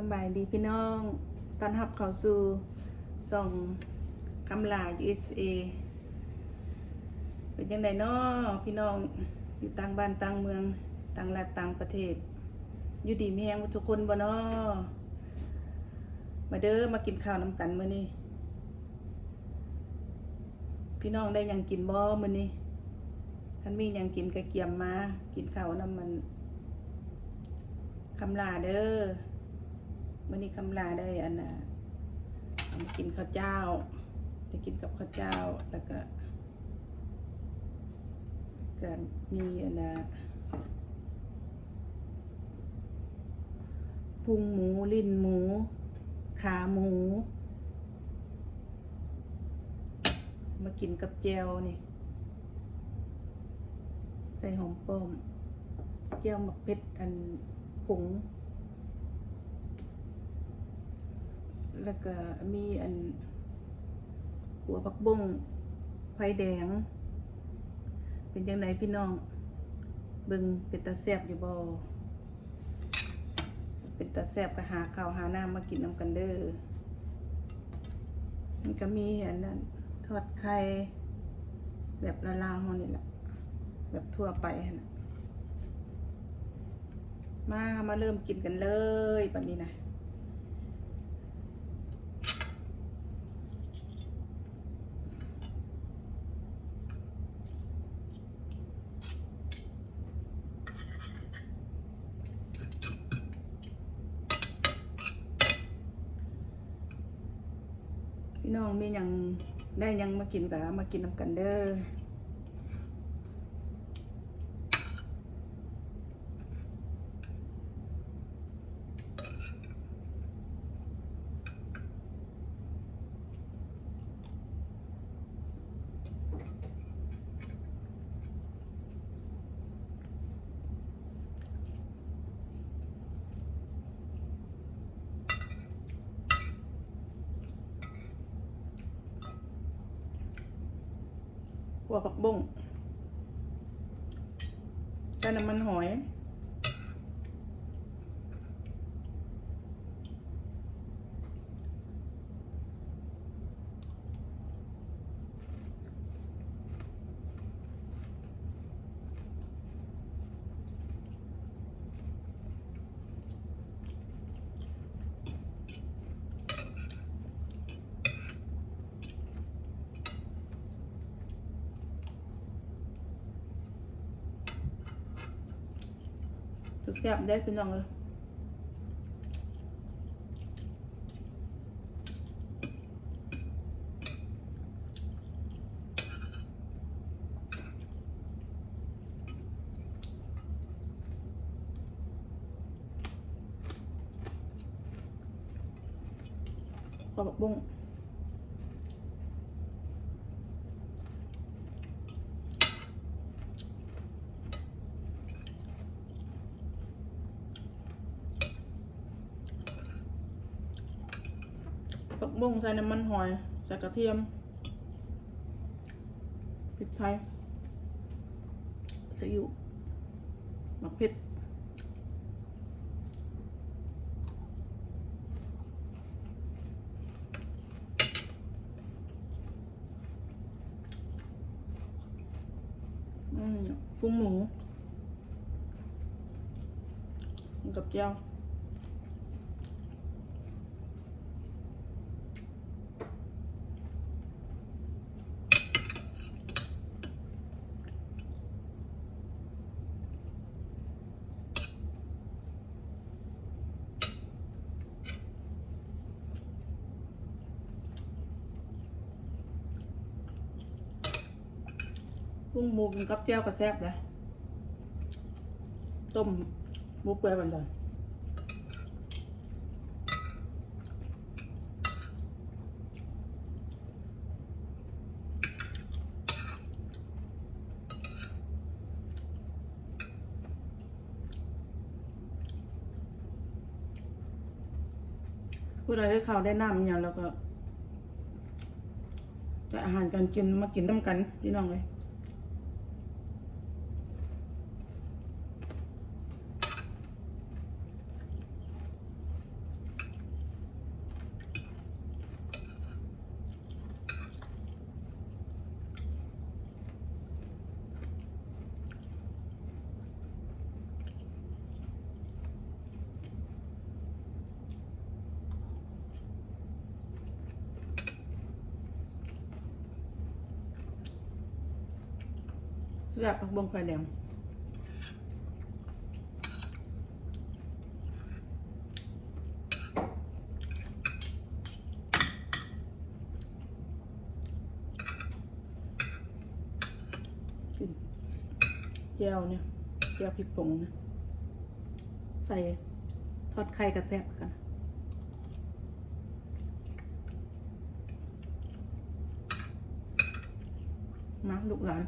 สบายดีพี่น้องตอนรับเข้าสู่ส่องคำลา USA เป็นยังไงเนาะพี่น้องอยู่ต่างบ้านต่างเมืองต่างรัฐต่างประเทศอยู่ดีมีแฮงทุกคนบ่เนาะมาเด้อมากินข้าวน้ำกันมื้อนี้พี่น้องได้หยังกินบ่มื้อนี้ท่านมีหยังกินก็เกียมมากินข้าวน้ำมันคำลาเด้อมื้อนี้คำลาได้อันน่ะเอามากินข้าวเจ้าได้กินกับข้าวเจ้าแล้วก็มีอันน่ะพุงหมูลิ้นหมูขาหมูมากินกับแจ่วนี่ใส่หอมป้อมแจ่วหมักเผ็ดอันผงแล้วก็มีอันหัวผักบุ้งไฟแดงเป็นจังไดพี่น้องเบิ่งเป็นตาแซ่บอยู่บ่เป็นตาแซ่บก็หาข้าวหาน้ำมากินนำกันเด้อมันก็มีอันนั้นทอดไข่แบบละลาวเฮานี่แหละแบบทั่วไปหั่นน่ะมาเริ่มกินกันเลยบัดนี้นะพี่น้องมีหยังได้หยังมากินก็มากินนำกันเด้อหัวผักบุ้งใส่น้ำมันหอยสุดแซ่บได้พี่น้องเลยหัวผักบุ้งผักบุ้งใส่น้ำมันหอยใส่กระเทียมพริกไทยซีอิ๊วหมักเผ็ดพุงหมูกับแจ่วพุงหมูกินกับแจ่วก็แซ่บนะต้มหมูเปื่อยมันก่อนผู้ใดได้ข้าวได้น้ำอย่างแล้วก็จะอาหารการกินมากินน้ำกันพี่น้องเลย บผักบงไฟแดงกินแจ่วเนี่ยแจ่วพริกผงนะใส่ทอดไข่กระแซบกันมาลูกหลาน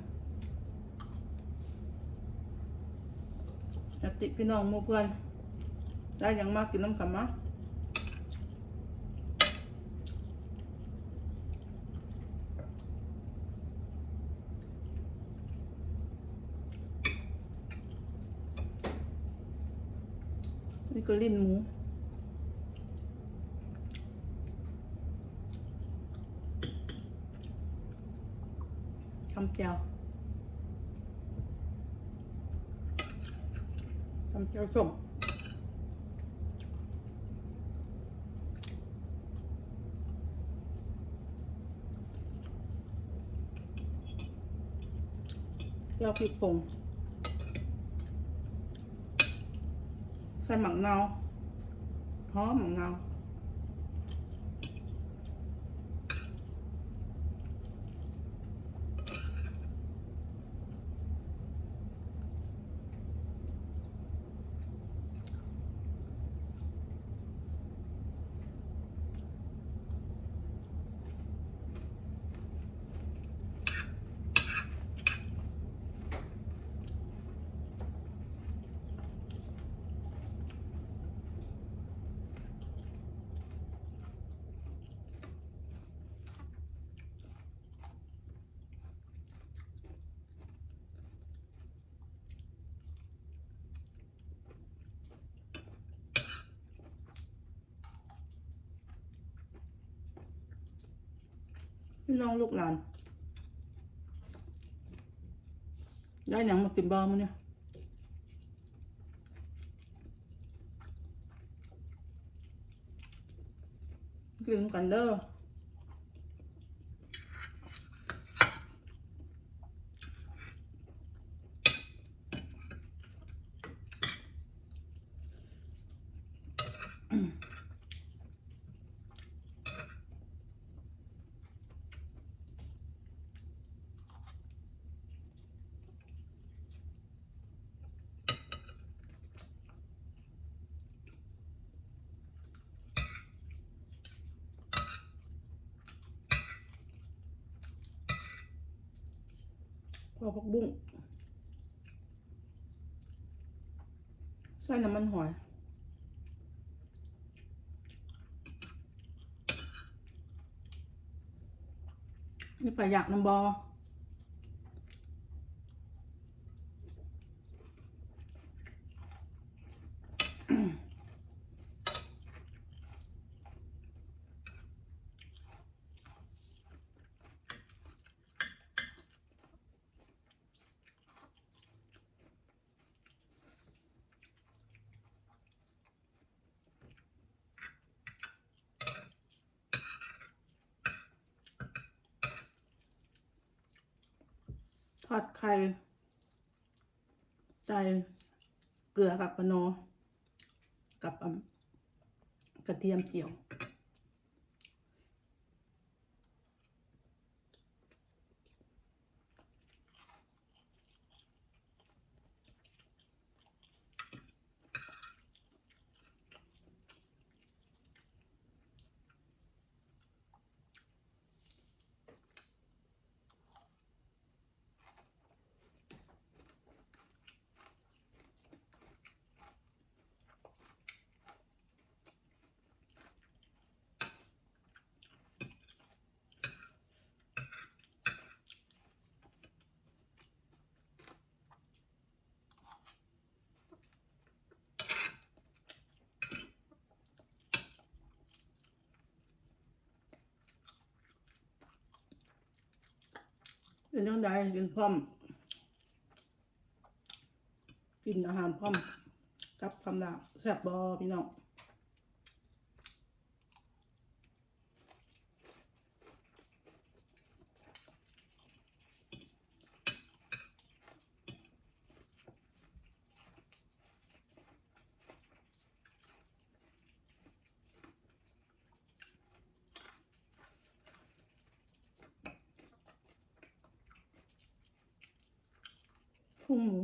ญาติพี่น้องหมู่เพื่อนได้ยังมากินน้ำกันมะนี่ก็ลิ้นหมูทำแจ่วส้มแจ่วพริกผงใส่หมักนาวหอมหมักนาวพี่น้องลูกหลานได้หยังมากินบ้างมั้ยเนี่ยกินกันเด้อพอผักบุ้งใส่น้ำมันหอยนี่ปลาหยักน้ำบอทอดไข่ใส่เกลือกับปะโนกับกระเทียมเจียวเป็นยังไงกินพร้อมกินอาหารพร้อมกับคำดาบแซ่บบอพี่น้อง พุงหมู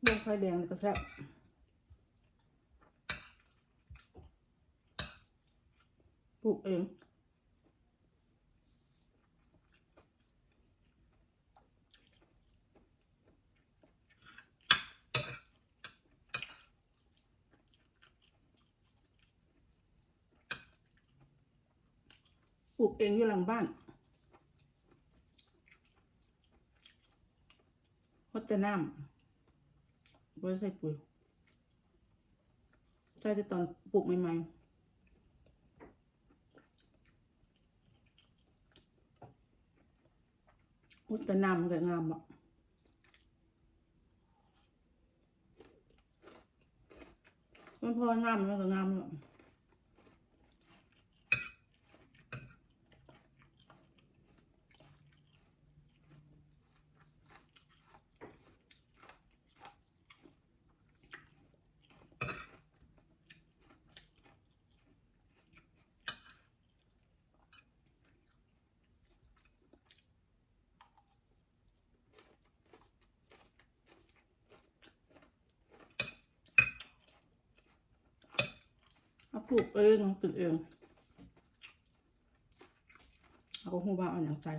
ลงไฟแดงก็แซ่บปลูกเองปลูกเองอยู่หลังบ้านพดจะน้ำไม่ใส่ปุ๋ยใส่แต่ตอนปลูกใหม่ๆพดจะน้ำมันก็งามอ่ะมันพอน้ำมันก็งามอ่ะเอาปลูกเองปลูกเองเอาหัวบ้าเอาอย่างใจ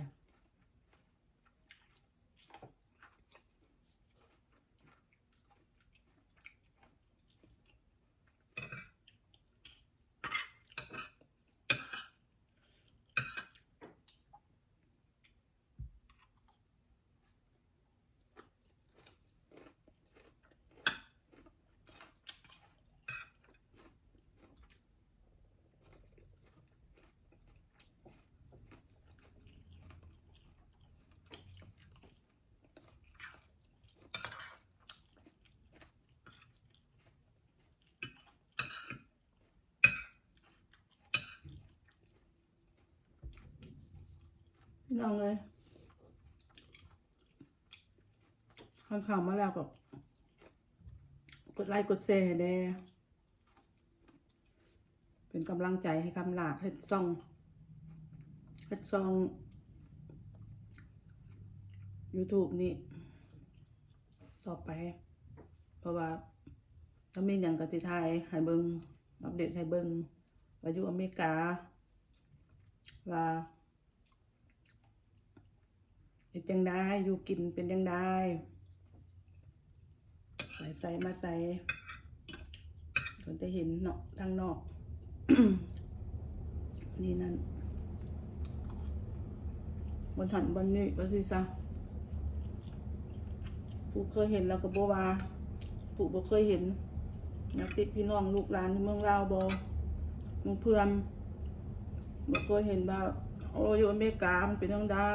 พี่น้องเลยข้างข่าวมาแล้วก็กดไลค์กดแชร์แด่เป็นกำลังใจให้คำลาให้ซ่อง YouTube นี่ต่อไปเพราะว่าถ้ามีอย่างกติไทยให้เบิงอัปเดตให้เบิงว่าอยู่อเมริกาว่าเป็นจังได้อยู่กินเป็นจังได้ใส่มาใส่ก็จะเห็นเนาะทางนอก นี่นั่นบนหันบนนี้ก็สิซะผู้เคยเห็นแล้วก็บ่ว่าผู้บ่เคยเห็นนักติดพี่น้องลูกหลานในเมืองลาวบ่มึงเพื่อนบ่เคยเห็นว่าโอ้อยู่อเมริกามันเป็นจังได้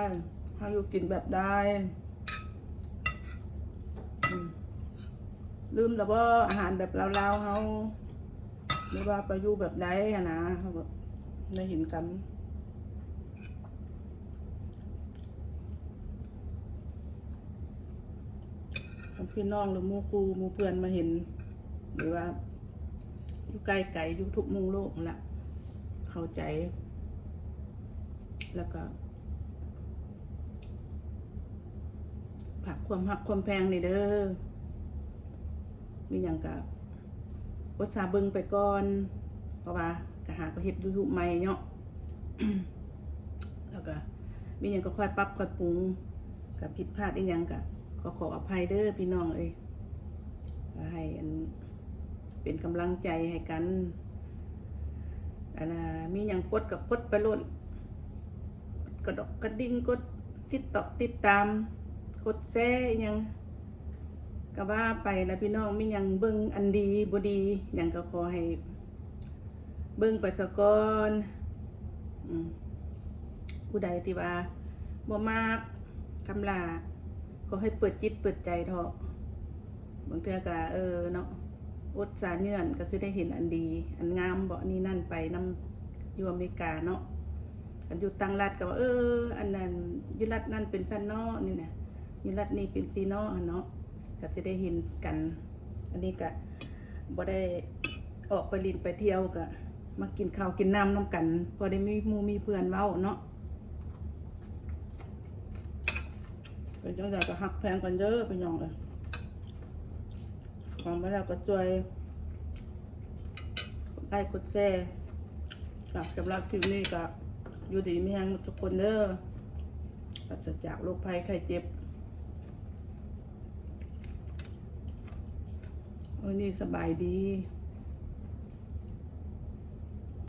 เฮาอยู่กินแบบได้ลืมแต่ว่าอาหารแบบลาวๆเฮาหรือว่าไปอยู่แบบใดอะนะเฮาก็ได้เห็นกันพี่น้องหรือหมู่ครูหมู่เพื่อนมาเห็นหรือว่าอยู่ไกลๆอยู่ทุกมุมโลกนั่นแหละเข้าใจแล้วก็ ผักความหักความแพงนี่เด้อมีหยังก็อดสาเบิ่งไปก่อนเพราะว่าก็หาก็เฮ็ด YouTube ใหม่เนาะ แล้วก็มีหยังก็ค่อยปรับค่อยปรุงก็ผิดพลาดอีหยังก็ขออภัยเด้อพี่น้องเอ้ยก็ให้เป็นกำลังใจให้กันมีหยังกดกับกดไปโลดกระดกกระดิ่งกดติดตามกดแชร์อิหยังก็ว่าไปแล้วพี่น้องมีหยังเบิ่งอันดีบ่ดีหยังก็ขอให้เบิ่งไปซะก่อนผู้ใดที่ว่าบ่มักคำลาก็ให้เปิดจิตเปิดใจเถอะบางเทื่อก็เนาะอดสาเนื่อนก็สิได้เห็นอันดีอันงามบ่นี่นั่นไปนำอยู่อเมริกาเนาะอันอยู่ต่างรัฐก็ว่าอันนั้นอยู่รัฐนั้นเป็นซั่นเนาะนี่น่ะอยู่รัฐนี้เป็นซีเนาะเนาะก็สิได้เห็นกันอันนี้ก็บ่ได้ออกไปลินไปเที่ยวก็มากินข้าวกินน้ำนำกันพอได้มีหมู่มีเพื่อนเว้าเนาะเป็นจังได๋ก็ฮักแพงกันเด้อพี่น้องเอ้ยความบ่แล้วก็ช่วยไลค์กดแชร์สำหรับคลิปนี้ก็อยู่ดีมีแรงทุกคนเด้อปราศจากโรคภัยไข้เจ็บวันนี้สบายดี